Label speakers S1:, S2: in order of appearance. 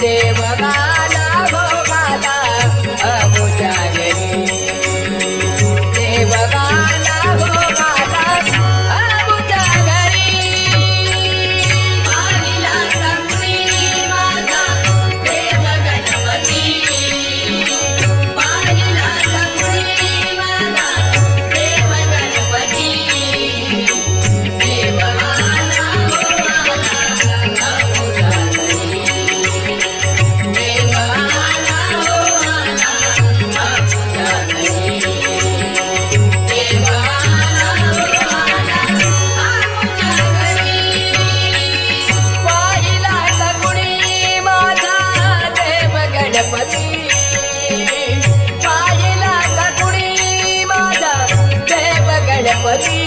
S1: देवगाला भोगाला आमुच्या घरी देवगाला भोगाला आमुच्या घरी पाहिला लक्ष्मी माझा देव गणपती पाहिला लक्ष्मी माझा देव गणपती देवगाला भोगाला आमुच्या घरी पाहिला का कुणी माझा देव गणपती